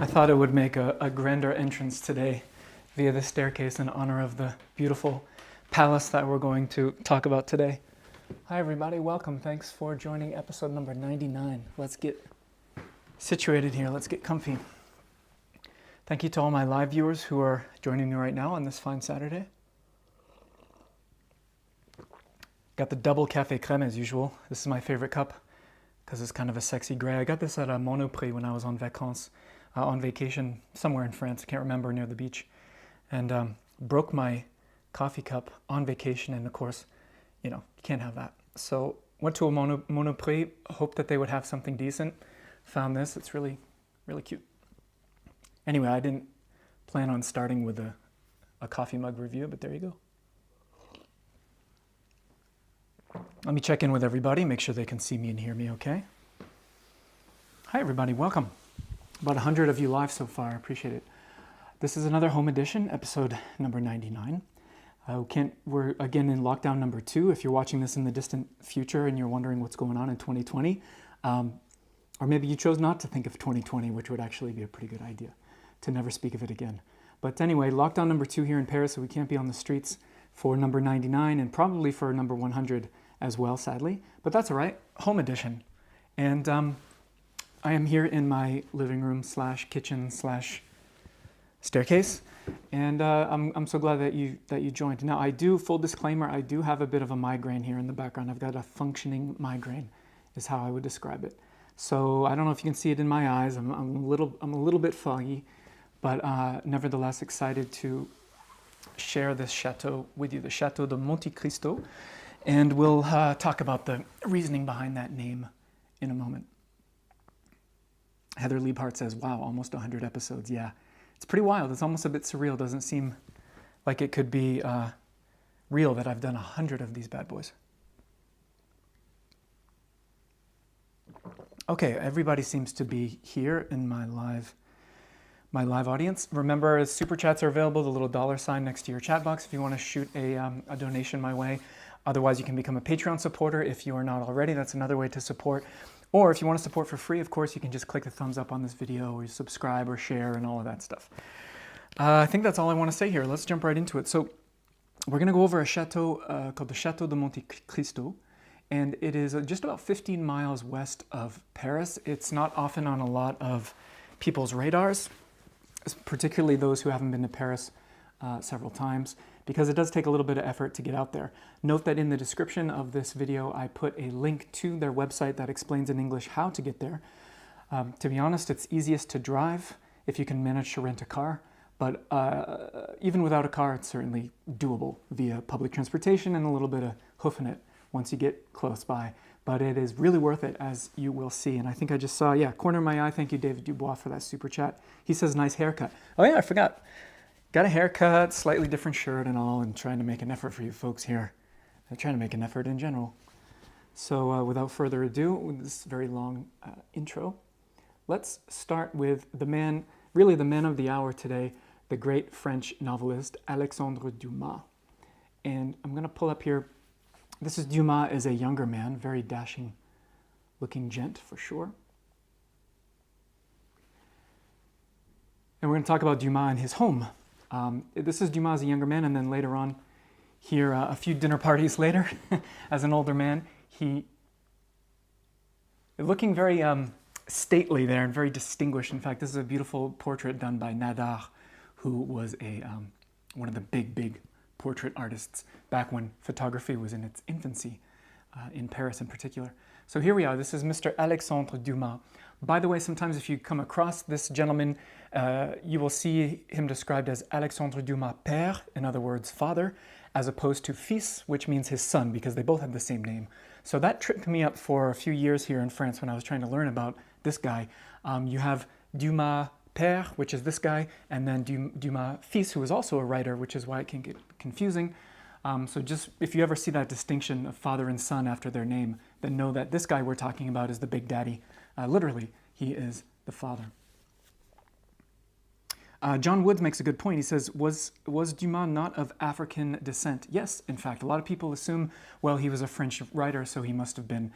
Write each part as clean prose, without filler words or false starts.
I thought it would make a grander entrance today via the staircase in honor of the beautiful palace that we're going to talk about today. Hi everybody, welcome. Thanks for joining episode number 99. Let's get situated here. Let's get comfy. Thank you to all my live viewers who are joining me right now on this fine Saturday. Got the double cafe crème as usual. This is my favorite cup because it's kind of a sexy gray. I got this at a Monoprix when I was on vacation somewhere in France. I can't remember, near the beach. And broke my coffee cup on vacation, and of course, you can't have that. So went to a Monoprix, hoped that they would have something decent. Found this. It's really, really cute. Anyway, I didn't plan on starting with a coffee mug review, but there you go. Let me check in with everybody, make sure they can see me and hear me okay. Hi everybody, welcome. About 100 of you live so far, I appreciate it. This is another home edition, episode number 99. We're again in lockdown number 2. If you're watching this in the distant future and you're wondering what's going on in 2020, or maybe you chose not to think of 2020, which would actually be a pretty good idea, to never speak of it again. But anyway, lockdown number 2 here in Paris, so we can't be on the streets for number 99 and probably for number 100 as well, sadly. But that's all right, home edition. And I am here in my living room / kitchen / staircase. And I'm so glad that you joined. Now full disclaimer, I do have a bit of a migraine here in the background. I've got a functioning migraine, is how I would describe it. So I don't know if you can see it in my eyes. I'm a little bit foggy, but nevertheless excited to share this chateau with you, the Château de Monte-Cristo, and we'll talk about the reasoning behind that name in a moment. Heather Liebhart says, wow, almost 100 episodes. Yeah, it's pretty wild. It's almost a bit surreal. Doesn't seem like it could be real that I've done 100 of these bad boys. Okay, everybody seems to be here in my live audience. Remember, super chats are available, the little $ next to your chat box if you want to shoot a donation my way. Otherwise, you can become a Patreon supporter if you are not already. That's another way to support. Or if you want to support for free, of course, you can just click the thumbs up on this video, or subscribe or share and all of that stuff. I think that's all I want to say here. Let's jump right into it. So we're going to go over a chateau called the Château de Monte-Cristo. And it is just about 15 miles west of Paris. It's not often on a lot of people's radars, particularly those who haven't been to Paris several times, because it does take a little bit of effort to get out there. Note that in the description of this video, I put a link to their website that explains in English how to get there. To be honest, it's easiest to drive if you can manage to rent a car, but even without a car, it's certainly doable via public transportation and a little bit of hoofing it once you get close by. But it is really worth it, as you will see. And I think I just saw, corner of my eye, thank you, David Dubois, for that super chat. He says, nice haircut. Oh yeah, I forgot. Got a haircut, slightly different shirt and all, and trying to make an effort for you folks here. I'm trying to make an effort in general. So without further ado, with this very long intro, let's start with the man of the hour today, the great French novelist, Alexandre Dumas. And I'm going to pull up here. This is Dumas as a younger man, very dashing looking gent for sure. And we're going to talk about Dumas and his home. This is Dumas as a younger man, and then later on here, a few dinner parties later, as an older man, he looking very stately there and very distinguished. In fact, this is a beautiful portrait done by Nadar, who was one of the big portrait artists back when photography was in its infancy, in Paris in particular. So here we are. This is Mr. Alexandre Dumas. By the way, sometimes if you come across this gentleman, you will see him described as Alexandre Dumas père, in other words, father, as opposed to fils, which means his son, because they both have the same name. So that tripped me up for a few years here in France when I was trying to learn about this guy. You have Dumas père, which is this guy, and then Dumas fils, who is also a writer, which is why it can get confusing. So just if you ever see that distinction of father and son after their name, then know that this guy we're talking about is the big daddy. Literally, he is the father. John Woods makes a good point. He says, was Dumas not of African descent? Yes, in fact, a lot of people assume, well, he was a French writer, so he must have been,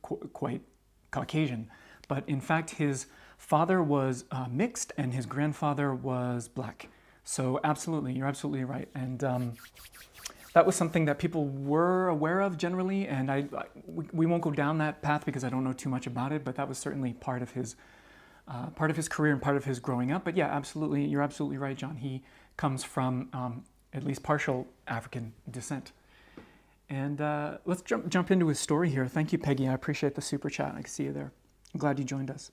quite Caucasian. But in fact, his father was mixed and his grandfather was black. So absolutely, you're absolutely right. And that was something that people were aware of generally, and we won't go down that path because I don't know too much about it, but that was certainly part of his career and part of his growing up. But yeah, absolutely, you're absolutely right, John. He comes from at least partial African descent. And let's jump into his story here. Thank you, Peggy. I appreciate the super chat. I can see you there. I'm glad you joined us.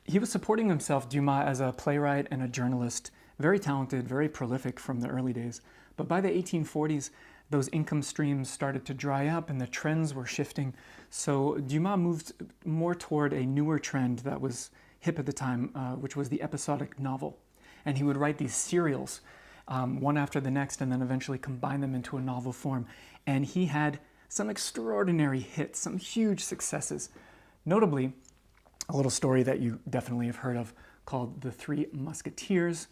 He was supporting himself, Dumas, as a playwright and a journalist, very talented, very prolific from the early days. But by the 1840s, those income streams started to dry up and the trends were shifting. So Dumas moved more toward a newer trend that was hip at the time, which was the episodic novel. And he would write these serials, one after the next, and then eventually combine them into a novel form. And he had some extraordinary hits, some huge successes. Notably, a little story that you definitely have heard of called The Three Musketeers.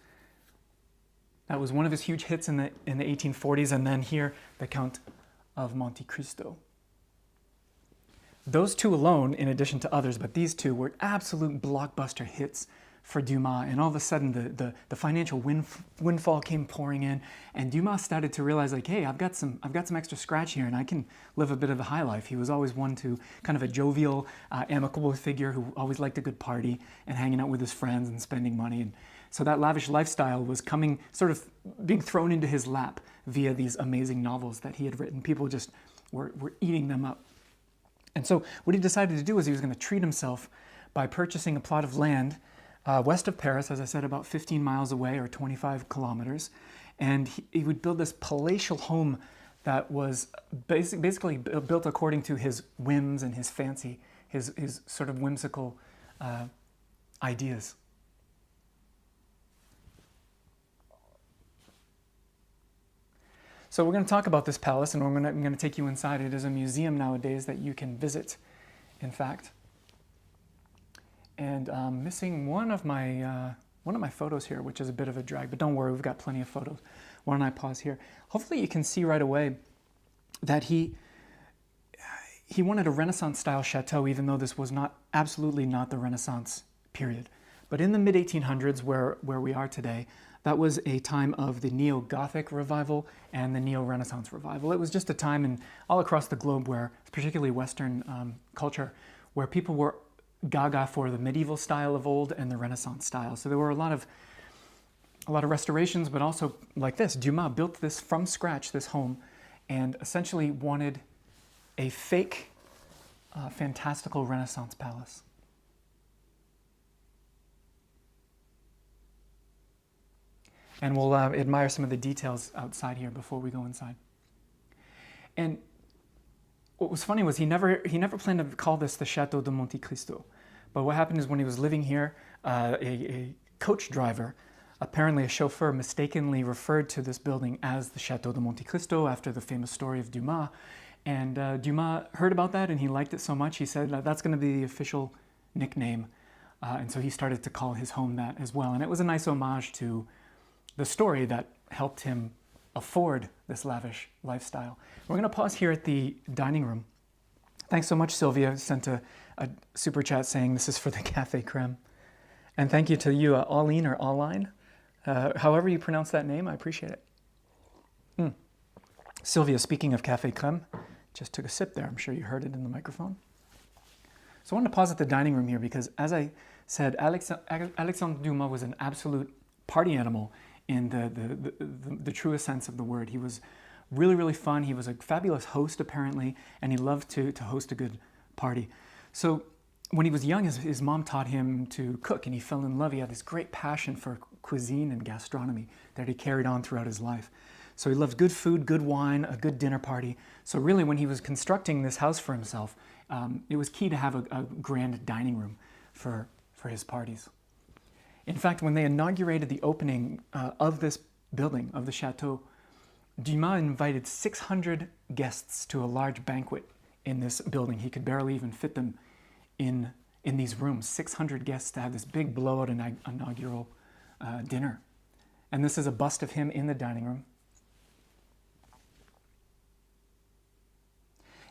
That was one of his huge hits in the 1840s, and then here, The Count of Monte-Cristo. Those two alone, in addition to others, but these two were absolute blockbuster hits for Dumas, and all of a sudden the financial windfall came pouring in, and Dumas started to realize, like, hey, I've got some extra scratch here, and I can live a bit of a high life. He was always one to kind of a jovial, amicable figure who always liked a good party and hanging out with his friends and spending money, and so that lavish lifestyle was coming, sort of being thrown into his lap via these amazing novels that he had written. People just were eating them up. And so what he decided to do was he was going to treat himself by purchasing a plot of land west of Paris, as I said, about 15 miles away or 25 kilometers. And he would build this palatial home that was basically built according to his whims and his fancy, his sort of whimsical ideas. So we're going to talk about this palace, and I'm going to take you inside. It is a museum nowadays that you can visit, in fact. And I'm missing one of my photos here, which is a bit of a drag, but don't worry, we've got plenty of photos. Why don't I pause here? Hopefully you can see right away that he wanted a Renaissance-style chateau, even though this was absolutely not the Renaissance period. But in the mid-1800s, where we are today, that was a time of the Neo-Gothic revival and the Neo-Renaissance revival. It was just a time all across the globe where, particularly Western culture, where people were gaga for the medieval style of old and the Renaissance style. So there were a lot of restorations, but also like this. Dumas built this from scratch, this home, and essentially wanted a fake, fantastical Renaissance palace. And we'll admire some of the details outside here before we go inside. And what was funny was he never planned to call this the Chateau de Monte-Cristo. But what happened is when he was living here, a coach driver, apparently a chauffeur, mistakenly referred to this building as the Chateau de Monte-Cristo after the famous story of Dumas. And Dumas heard about that and he liked it so much, he said, that's going to be the official nickname. And so he started to call his home that as well. And it was a nice homage to the story that helped him afford this lavish lifestyle. We're going to pause here at the dining room. Thanks so much, Sylvia sent a super chat saying this is for the Café Crème. And thank you to you, Auline or Auline. However you pronounce that name, I appreciate it. Sylvia, speaking of Café Crème, just took a sip there. I'm sure you heard it in the microphone. So I wanted to pause at the dining room here because, as I said, Alexandre Dumas was an absolute party animal in the truest sense of the word. He was really, really fun. He was a fabulous host, apparently, and he loved to host a good party. So when he was young, his mom taught him to cook, and he fell in love. He had this great passion for cuisine and gastronomy that he carried on throughout his life. So he loved good food, good wine, a good dinner party. So really, when he was constructing this house for himself, it was key to have a grand dining room for his parties. In fact, when they inaugurated the opening of this building, of the Chateau, Dumas invited 600 guests to a large banquet in this building. He could barely even fit them in these rooms. 600 guests to have this big blowout inaugural dinner. And this is a bust of him in the dining room.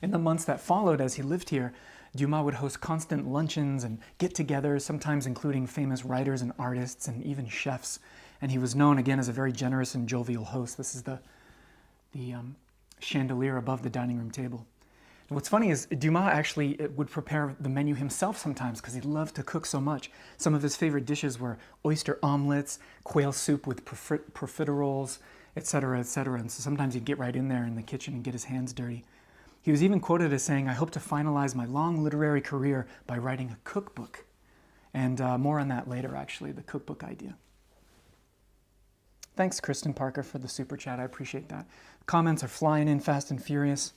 In the months that followed as he lived here, Dumas would host constant luncheons and get-togethers, sometimes including famous writers and artists and even chefs. And he was known, again, as a very generous and jovial host. This is the chandelier above the dining room table. And what's funny is Dumas actually would prepare the menu himself sometimes because he loved to cook so much. Some of his favorite dishes were oyster omelets, quail soup with profiteroles, etc., etc. And so sometimes he'd get right in there in the kitchen and get his hands dirty. He was even quoted as saying, "I hope to finalize my long literary career by writing a cookbook." And more on that later, actually, the cookbook idea. Thanks, Kristen Parker, for the super chat. I appreciate that. Comments are flying in fast and furious.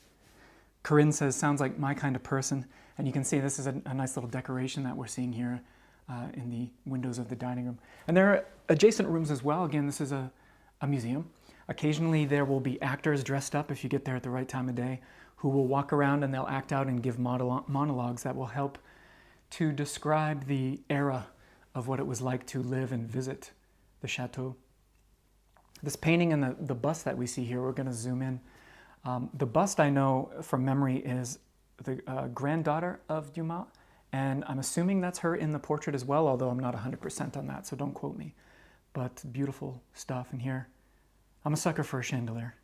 Corinne says, sounds like my kind of person. And you can see this is a nice little decoration that we're seeing here in the windows of the dining room. And there are adjacent rooms as well. Again, this is a museum. Occasionally there will be actors dressed up, if you get there at the right time of day, who will walk around and they'll act out and give monologues that will help to describe the era of what it was like to live and visit the chateau. This painting and the bust that we see here, we're going to zoom in. The bust, I know from memory, is the granddaughter of Dumas, and I'm assuming that's her in the portrait as well, although I'm not 100% on that, so don't quote me. But beautiful stuff in here. I'm a sucker for a chandelier.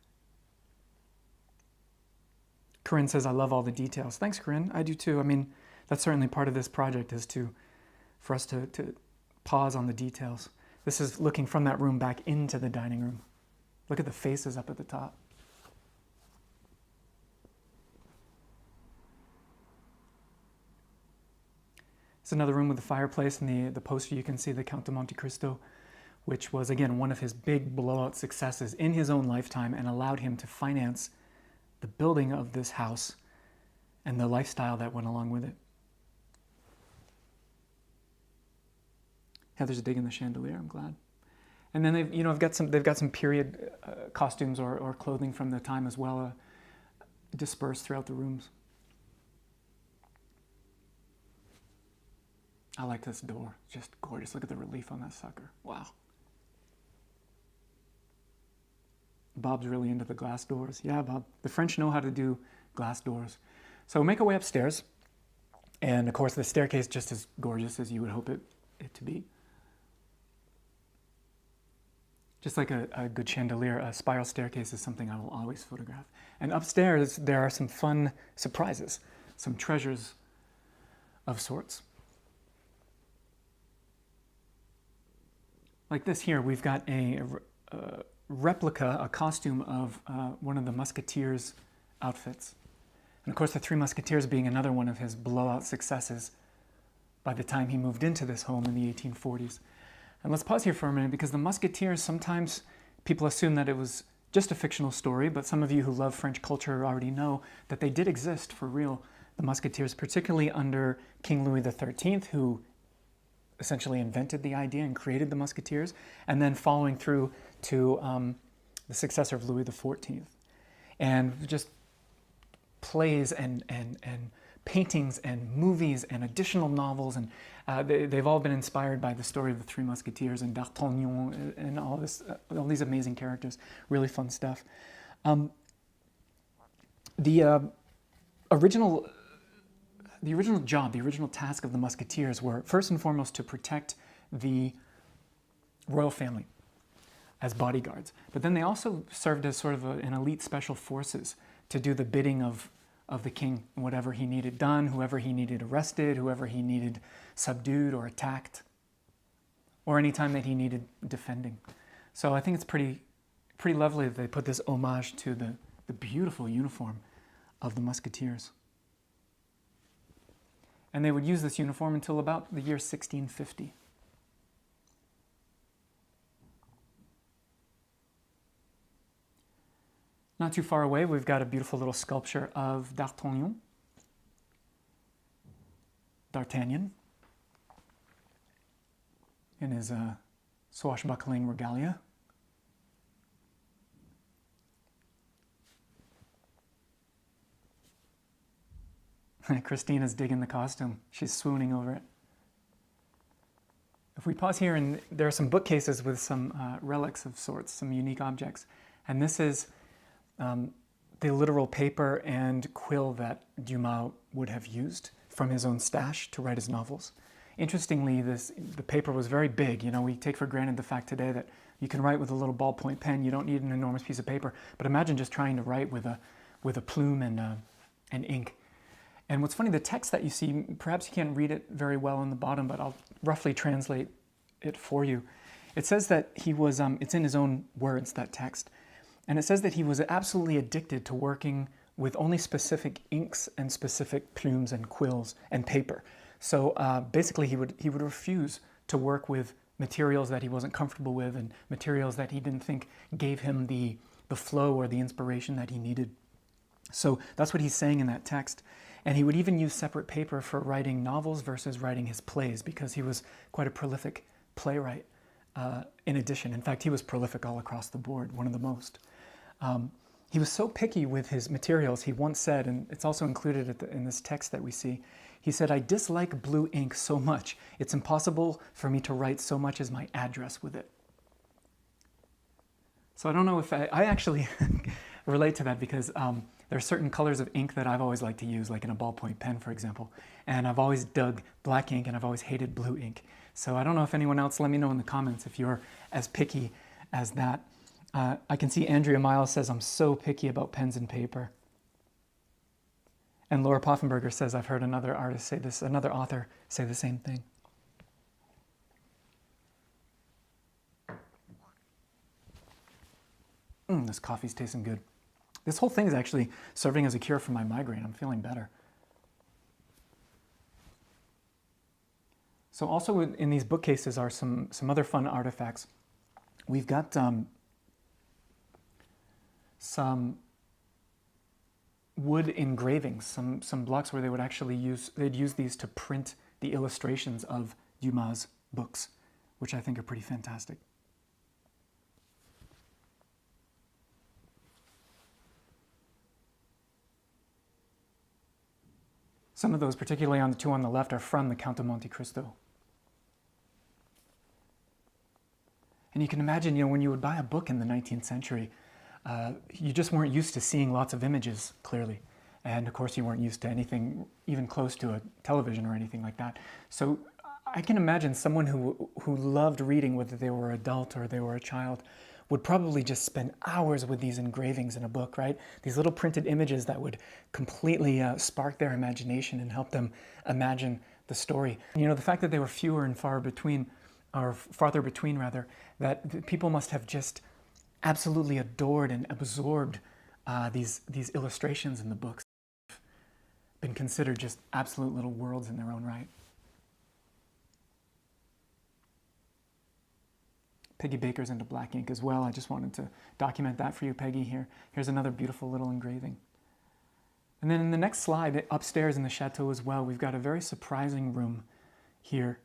Corinne says, I love all the details. Thanks, Corinne. I do too. I mean, that's certainly part of this project, is for us to pause on the details. This is looking from that room back into the dining room. Look at the faces up at the top. It's another room with a fireplace, and the poster you can see the Count de Monte-Cristo, which was, again, one of his big blowout successes in his own lifetime and allowed him to finance the building of this house and the lifestyle that went along with it. Heather's digging the chandelier, I'm glad. And then they've got some period costumes or clothing from the time as well, dispersed throughout the rooms. I like this door, just gorgeous. Look at the relief on that sucker. Wow. Bob's really into the glass doors. Yeah, Bob. The French know how to do glass doors. So we'll make our way upstairs. And of course, the staircase just as gorgeous as you would hope it to be. Just like a good chandelier, a spiral staircase is something I will always photograph. And upstairs, there are some fun surprises, some treasures of sorts. Like this here, we've got a replica, a costume of one of the Musketeers' outfits. And of course, the Three Musketeers being another one of his blowout successes by the time he moved into this home in the 1840s. And let's pause here for a minute, because the Musketeers, sometimes people assume that it was just a fictional story, but some of you who love French culture already know that they did exist for real, the Musketeers, particularly under King Louis XIII, who essentially invented the idea and created the Musketeers, and then following through to the successor of Louis XIV. And just plays and paintings and movies and additional novels, and they've all been inspired by the story of the Three Musketeers and D'Artagnan and all these amazing characters. Really fun stuff. The original job, the original task of the Musketeers were first and foremost to protect the royal family as bodyguards. But then they also served as sort of an elite special forces to do the bidding of the king, whatever he needed done, whoever he needed arrested, whoever he needed subdued or attacked, or any time that he needed defending. So I think it's pretty lovely that they put this homage to the beautiful uniform of the Musketeers. And they would use this uniform until about the year 1650. Not too far away, we've got a beautiful little sculpture of D'Artagnan, in his swashbuckling regalia. Christina's digging the costume. She's swooning over it. If we pause here, and there are some bookcases with some relics of sorts, some unique objects. And this is the literal paper and quill that Dumas would have used from his own stash to write his novels. Interestingly, the paper was very big. We take for granted the fact today that you can write with a little ballpoint pen. You don't need an enormous piece of paper. But imagine just trying to write with a plume and ink. And what's funny, the text that you see, perhaps you can't read it very well on the bottom, but I'll roughly translate it for you. It says that he was, it's in his own words, that text, and it says that he was absolutely addicted to working with only specific inks and specific plumes and quills and paper. So basically he would refuse to work with materials that he wasn't comfortable with and materials that he didn't think gave him the flow or the inspiration that he needed. So that's what he's saying in that text. And he would even use separate paper for writing novels versus writing his plays, because he was quite a prolific playwright in addition. In fact, he was prolific all across the board, one of the most. He was so picky with his materials, he once said, and it's also included in this text that we see, he said, "I dislike blue ink so much, it's impossible for me to write so much as my address with it." So I don't know if I actually relate to that, because there are certain colors of ink that I've always liked to use, like in a ballpoint pen, for example. And I've always dug black ink, and I've always hated blue ink. So I don't know if anyone else, let me know in the comments if you're as picky as that. I can see Andrea Miles says, "I'm so picky about pens and paper." And Laura Poffenberger says, "I've heard another artist say this, another author say the same thing." This coffee's tasting good. This whole thing is actually serving as a cure for my migraine. I'm feeling better. So also in these bookcases are some other fun artifacts. We've got some wood engravings, some blocks where they would actually they'd use these to print the illustrations of Dumas' books, which I think are pretty fantastic. Some of those, particularly on the two on the left, are from the Count of Monte-Cristo. And you can imagine, when you would buy a book in the 19th century, you just weren't used to seeing lots of images, clearly. And of course, you weren't used to anything even close to a television or anything like that. So I can imagine someone who loved reading, whether they were an adult or they were a child, would probably just spend hours with these engravings in a book, right? These little printed images that would completely spark their imagination and help them imagine the story. The fact that they were fewer and farther between, rather, that people must have just absolutely adored and absorbed these illustrations in the books, been considered just absolute little worlds in their own right. Peggy Baker's into black ink as well. I just wanted to document that for you, Peggy, here. Here's another beautiful little engraving. And then in the next slide, upstairs in the chateau as well, we've got a very surprising room here.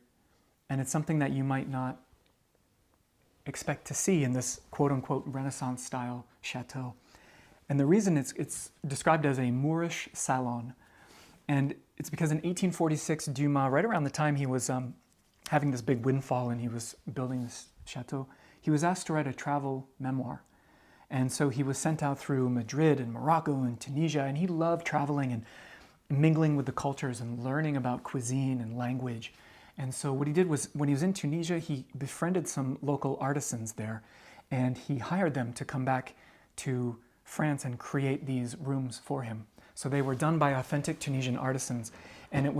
And it's something that you might not expect to see in this quote-unquote Renaissance-style chateau. And the reason it's described as a Moorish salon. And it's because in 1846, Dumas, right around the time he was having this big windfall and he was building this chateau, he was asked to write a travel memoir. And so he was sent out through Madrid and Morocco and Tunisia, and he loved traveling and mingling with the cultures and learning about cuisine and language. And so what he did was, when he was in Tunisia, he befriended some local artisans there, and he hired them to come back to France and create these rooms for him. So they were done by authentic Tunisian artisans, and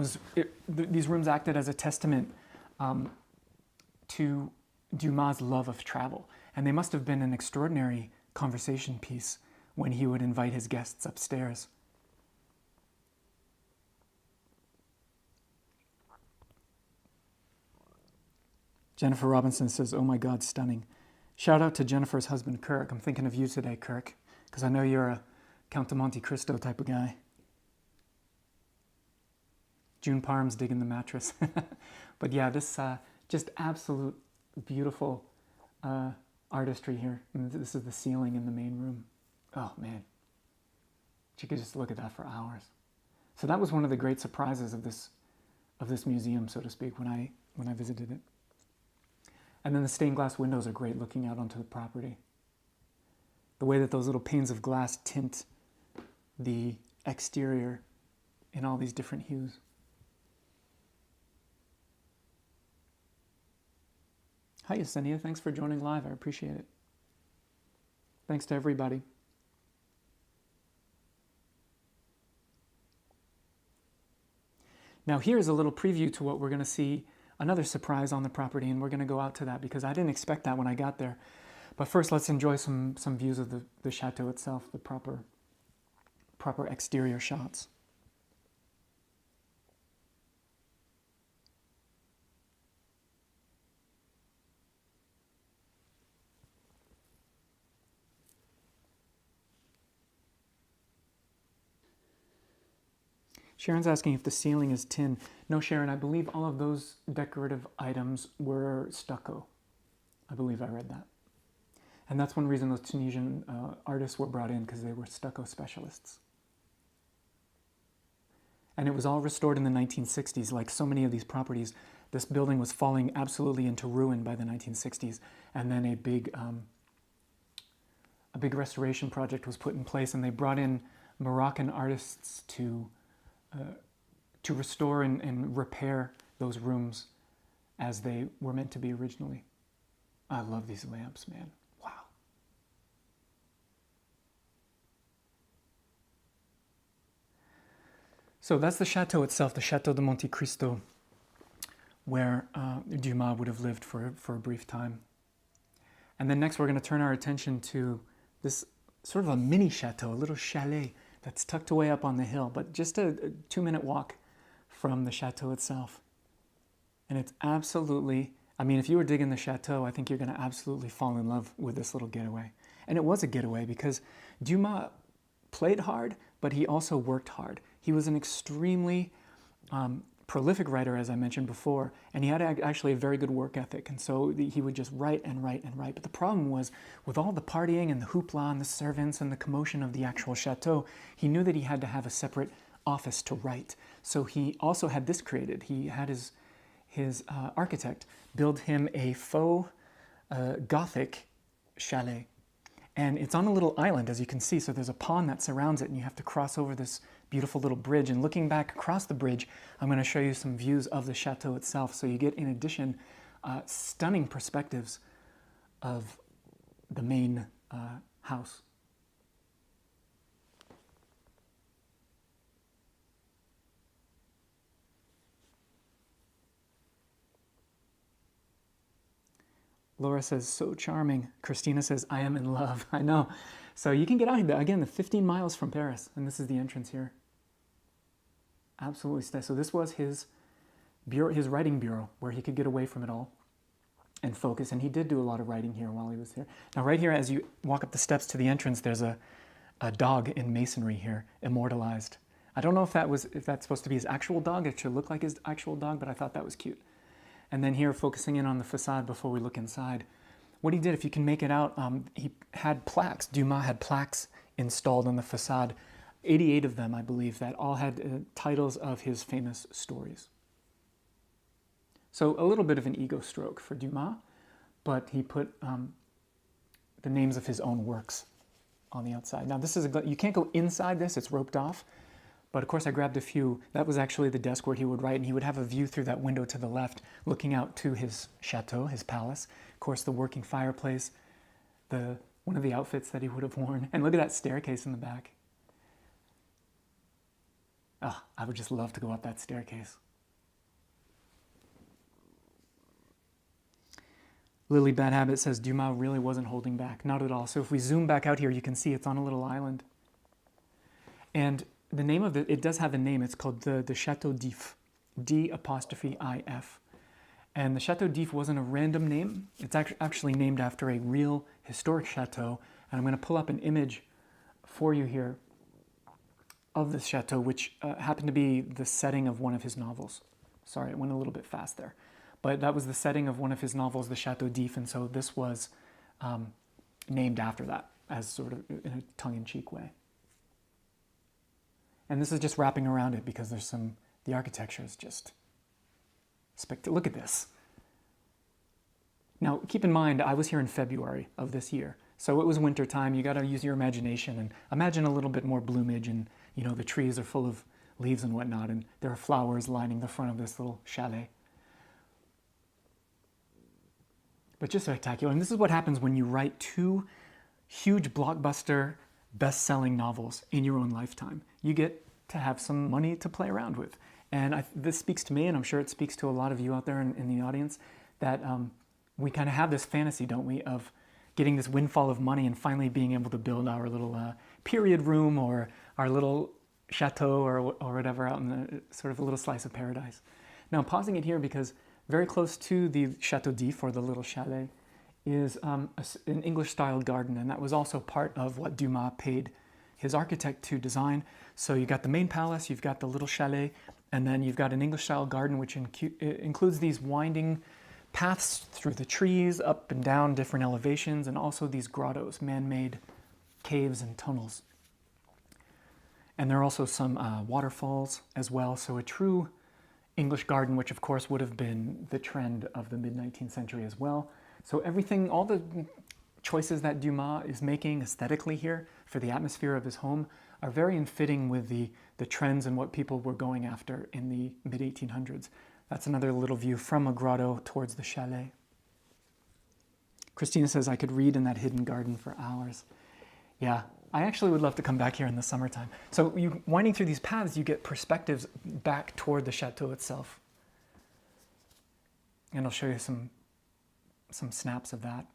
these rooms acted as a testament to Dumas' love of travel. And they must have been an extraordinary conversation piece when he would invite his guests upstairs. Jennifer Robinson says, "Oh my God, stunning." Shout out to Jennifer's husband, Kirk. I'm thinking of you today, Kirk, because I know you're a Count of Monte-Cristo type of guy. June Parham's digging the mattress. But yeah, this just absolute beautiful artistry here. And this is the ceiling in the main room. Oh man, you could just look at that for hours. So that was one of the great surprises of this museum, so to speak, when I visited it. And then the stained glass windows are great, looking out onto the property. The way that those little panes of glass tint the exterior in all these different hues. Hi, Yesenia. Thanks for joining live. I appreciate it. Thanks to everybody. Now here's a little preview to what we're going to see, another surprise on the property, and we're going to go out to that because I didn't expect that when I got there. But first, let's enjoy some views of the chateau itself, the proper exterior shots. Sharon's asking if the ceiling is tin. No, Sharon, I believe all of those decorative items were stucco. I believe I read that. And that's one reason those Tunisian artists were brought in, because they were stucco specialists. And it was all restored in the 1960s. Like so many of these properties, this building was falling absolutely into ruin by the 1960s. And then a big restoration project was put in place, and they brought in Moroccan artists to restore and repair those rooms as they were meant to be originally. I love these lamps, man. Wow. So that's the chateau itself, the Château de Monte-Cristo, where Dumas would have lived for a brief time. And then next we're going to turn our attention to this sort of a mini chateau, a little chalet that's tucked away up on the hill, but just a 2-minute walk from the chateau itself. And it's absolutely, I mean, if you were digging the chateau, I think you're going to absolutely fall in love with this little getaway. And it was a getaway because Dumas played hard, but he also worked hard. He was an extremely prolific writer, as I mentioned before, and he had actually a very good work ethic, and so he would just write and write and write. But the problem was, with all the partying and the hoopla and the servants and the commotion of the actual chateau, he knew that he had to have a separate office to write. So he also had this created. He had his architect build him a faux Gothic chalet. And it's on a little island, as you can see, so there's a pond that surrounds it, and you have to cross over this beautiful little bridge. And looking back across the bridge, I'm going to show you some views of the chateau itself. So you get, in addition, stunning perspectives of the main house. Laura says, so charming. Christina says, I am in love. I know. So you can get out, again, the 15 miles from Paris, and this is the entrance here. Absolutely stunning. So this was his bureau, his writing bureau, where he could get away from it all and focus. And he did do a lot of writing here while he was here. Now, right here, as you walk up the steps to the entrance, there's a dog in masonry here, immortalized. I don't know if that's supposed to be his actual dog. It should look like his actual dog, but I thought that was cute. And then here, focusing in on the facade before we look inside. What he did, if you can make it out, he had plaques. Dumas had plaques installed on the facade, 88 of them, I believe, that all had titles of his famous stories. So a little bit of an ego stroke for Dumas, but he put the names of his own works on the outside. Now, this is you can't go inside this, it's roped off. But of course, I grabbed a few. That was actually the desk where he would write, and he would have a view through that window to the left, looking out to his chateau, his palace. Of course, the working fireplace, one of the outfits that he would have worn. And look at that staircase in the back. Oh, I would just love to go up that staircase. Lily Bad Habit says Dumas really wasn't holding back. Not at all. So if we zoom back out here, you can see it's on a little island. And the name of it does have a name. It's called the Chateau d'If, D''IF. And the Chateau d'If wasn't a random name. It's actually named after a real historic chateau. And I'm going to pull up an image for you here of this chateau, which happened to be the setting of one of his novels. Sorry, it went a little bit fast there. But that was the setting of one of his novels, the Chateau d'If, and so this was named after that, as sort of in a tongue-in-cheek way. And this is just wrapping around it because there's the architecture is just spectacular. Look at this. Now, keep in mind, I was here in February of this year, so it was winter time. You got to use your imagination and imagine a little bit more bloomage, and the trees are full of leaves and whatnot, and there are flowers lining the front of this little chalet. but just spectacular. And this is what happens when you write 2 huge blockbuster best-selling novels in your own lifetime. You get to have some money to play around with. And this speaks to me, and I'm sure it speaks to a lot of you out there in the audience, that we kind of have this fantasy, don't we, of getting this windfall of money and finally being able to build our little period room or our little chateau or whatever out in the sort of a little slice of paradise. Now I'm pausing it here because very close to the Chateau d'If, or the little chalet, is an English-style garden, and that was also part of what Dumas paid his architect to design. So you've got the main palace, you've got the little chalet, and then you've got an English-style garden which includes these winding paths through the trees, up and down different elevations, and also these grottos, man-made caves and tunnels. And there are also some waterfalls as well, so a true English garden, which of course would have been the trend of the mid-19th century as well. So everything, all the choices that Dumas is making aesthetically here for the atmosphere of his home are very in fitting with the trends and what people were going after in the mid-1800s. That's another little view from a grotto towards the chalet. Christina says, I could read in that hidden garden for hours. Yeah, I actually would love to come back here in the summertime. So you winding through these paths, you get perspectives back toward the chateau itself. And I'll show you some snaps of that.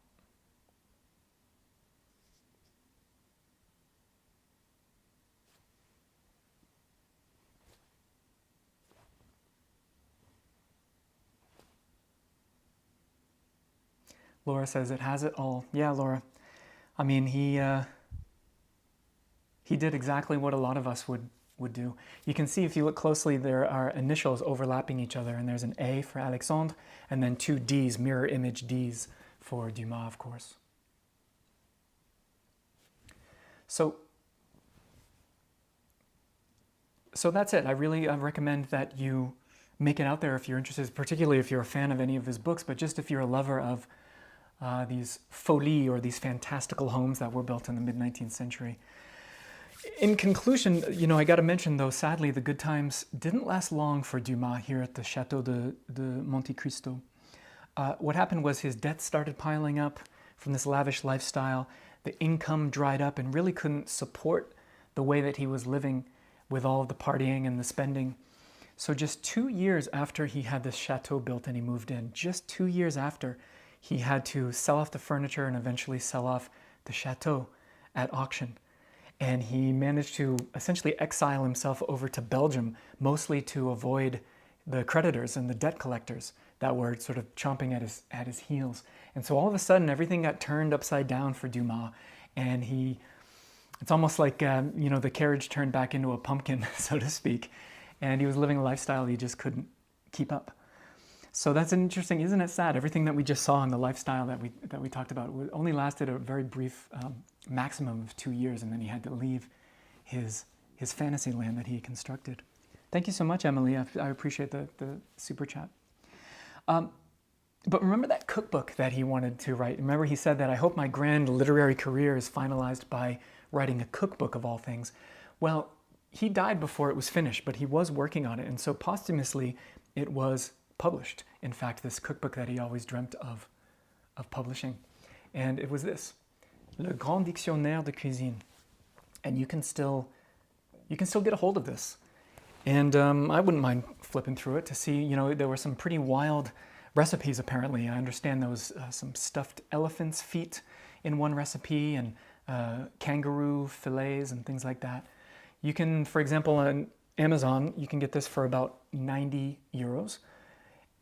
Laura says it has it all. Yeah, Laura. I mean, he did exactly what a lot of us would do. You can see if you look closely, there are initials overlapping each other, and there's an A for Alexandre, and then 2 D's, mirror image D's for Dumas, of course. So that's it. I really recommend that you make it out there if you're interested, particularly if you're a fan of any of his books, but just if you're a lover of these folies, or these fantastical homes that were built in the mid-19th century. In conclusion, you know, I got to mention, though, sadly, the good times didn't last long for Dumas here at the Château de Monte-Cristo. What happened was his debts started piling up from this lavish lifestyle. The income dried up and really couldn't support the way that he was living with all of the partying and the spending. So just 2 years after he had this chateau built and he moved in, just 2 years after, he had to sell off the furniture and eventually sell off the chateau at auction. And he managed to essentially exile himself over to Belgium, mostly to avoid the creditors and the debt collectors that were sort of chomping at his heels. And so all of a sudden, everything got turned upside down for Dumas, and it's almost like, you know, the carriage turned back into a pumpkin, so to speak, and he was living a lifestyle he just couldn't keep up. So that's interesting, isn't it sad? Everything that we just saw in the lifestyle that we talked about only lasted a very brief maximum of 2 years, and then he had to leave his fantasy land that he constructed. Thank you so much, Emily. I appreciate the super chat. But remember that cookbook that he wanted to write? Remember he said that, I hope my grand literary career is finalized by writing a cookbook of all things. Well, he died before it was finished, but he was working on it, and so posthumously it was published. In fact, this cookbook that he always dreamt of publishing. And it was this, Le Grand Dictionnaire de Cuisine. And you can still get a hold of this. And I wouldn't mind flipping through it to see, you know, there were some pretty wild recipes apparently. I understand there was some stuffed elephant's feet in one recipe, and kangaroo fillets and things like that. You can, for example, on Amazon, you can get this for about 90 euros.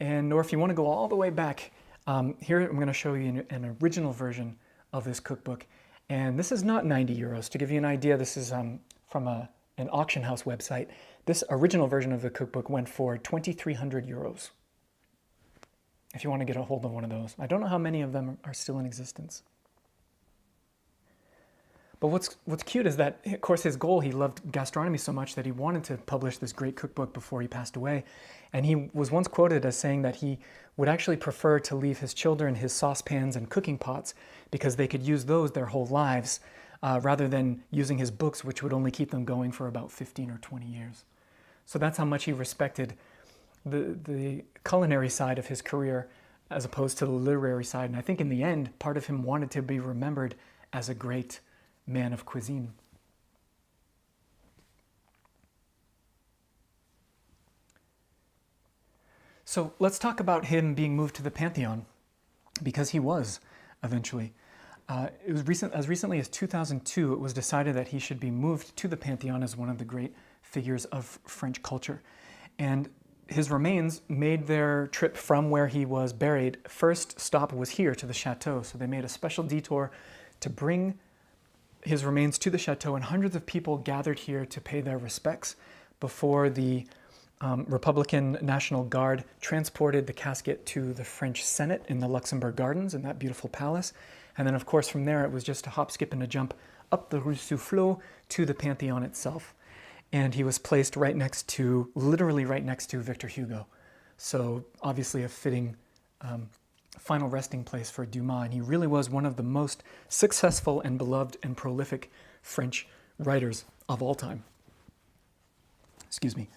Or if you want to go all the way back, here I'm going to show you an original version of this cookbook. And this is not 90 euros. To give you an idea, this is from an auction house website. This original version of the cookbook went for 2,300 euros. If you want to get a hold of one of those. I don't know how many of them are still in existence. But what's cute is that, of course, his goal, he loved gastronomy so much that he wanted to publish this great cookbook before he passed away. And he was once quoted as saying that he would actually prefer to leave his children his saucepans and cooking pots because they could use those their whole lives rather than using his books, which would only keep them going for about 15 or 20 years. So that's how much he respected the culinary side of his career as opposed to the literary side. And I think in the end, part of him wanted to be remembered as a great man of cuisine. So let's talk about him being moved to the Pantheon, because he was eventually. It was as recently as 2002, it was decided that he should be moved to the Pantheon as one of the great figures of French culture. And his remains made their trip from where he was buried. First stop was here to the Chateau. So they made a special detour to bring his remains to the Chateau, and hundreds of people gathered here to pay their respects before the Republican National Guard transported the casket to the French Senate in the Luxembourg Gardens in that beautiful palace. And then, of course, from there, it was just a hop, skip, and a jump up the Rue Soufflot to the Pantheon itself. And he was placed right next to, literally right next to Victor Hugo. So obviously a fitting final resting place for Dumas. And he really was one of the most successful and beloved and prolific French writers of all time. Excuse me.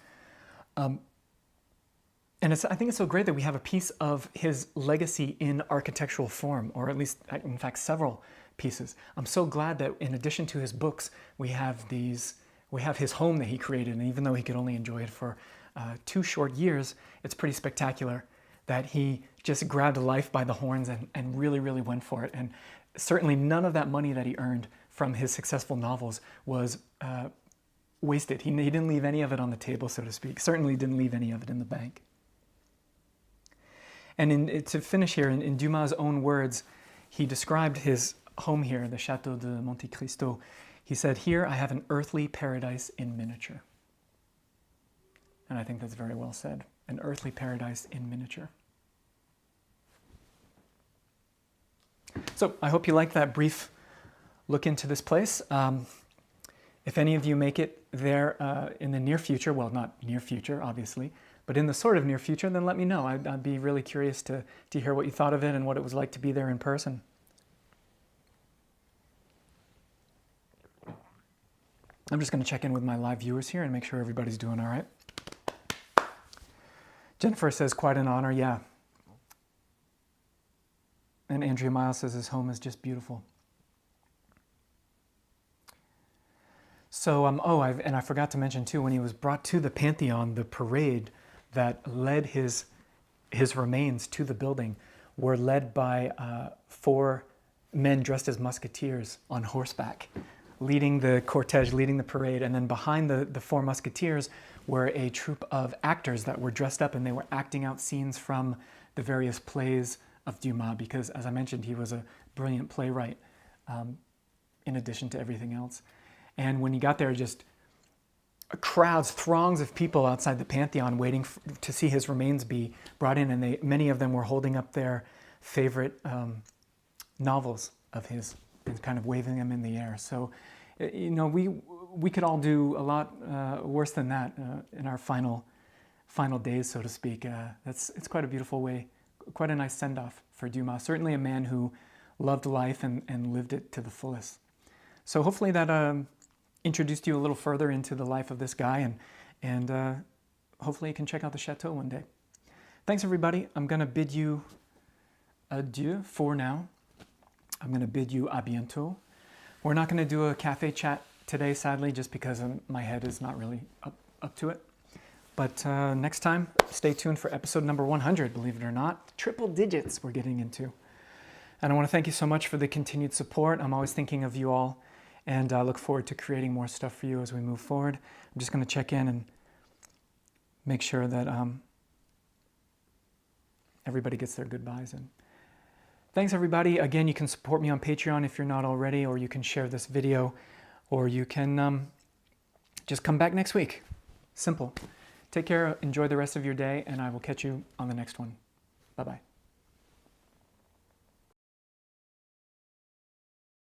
And I think it's so great that we have a piece of his legacy in architectural form, or at least, in fact, several pieces. I'm so glad that in addition to his books, we have his home that he created, and even though he could only enjoy it for 2 short years, it's pretty spectacular that he just grabbed life by the horns and really, really went for it. And certainly none of that money that he earned from his successful novels was wasted. He didn't leave any of it on the table, so to speak. Certainly didn't leave any of it in the bank. And to finish here, in Dumas' own words, he described his home here, the Château de Monte-Cristo. He said, "Here I have an earthly paradise in miniature." And I think that's very well said. An earthly paradise in miniature. So I hope you liked that brief look into this place. If any of you make it there in the near future, well, not near future, obviously, but in the sort of near future, then let me know. I'd be really curious to hear what you thought of it and what it was like to be there in person. I'm just going to check in with my live viewers here and make sure everybody's doing all right. Jennifer says, quite an honor, yeah. And Andrea Miles says his home is just beautiful. So, I forgot to mention too, when he was brought to the Pantheon, the parade that led his remains to the building were led by 4 men dressed as musketeers on horseback, leading the cortege, leading the parade. And then behind the 4 musketeers were a troupe of actors that were dressed up, and they were acting out scenes from the various plays of Dumas, because, as I mentioned, he was a brilliant playwright in addition to everything else. And when he got there, just crowds, throngs of people outside the Pantheon waiting to see his remains be brought in, and many of them were holding up their favorite novels of his and kind of waving them in the air. So, you know, we could all do a lot worse than that in our final days, so to speak. It's quite a beautiful way, quite a nice send-off for Dumas. Certainly a man who loved life and lived it to the fullest. So hopefully that introduced you a little further into the life of this guy, and hopefully you can check out the Chateau one day. Thanks, everybody. I'm going to bid you adieu for now. I'm going to bid you à bientôt. We're not going to do a cafe chat today, sadly, just because my head is not really up to it. But next time, stay tuned for episode number 100, believe it or not. Triple digits we're getting into. And I want to thank you so much for the continued support. I'm always thinking of you all, and I look forward to creating more stuff for you as we move forward. I'm just going to check in and make sure that everybody gets their goodbyes in. Thanks, everybody. Again, you can support me on Patreon if you're not already, or you can share this video, or you can just come back next week. Simple. Take care, enjoy the rest of your day, and I will catch you on the next one. Bye-bye.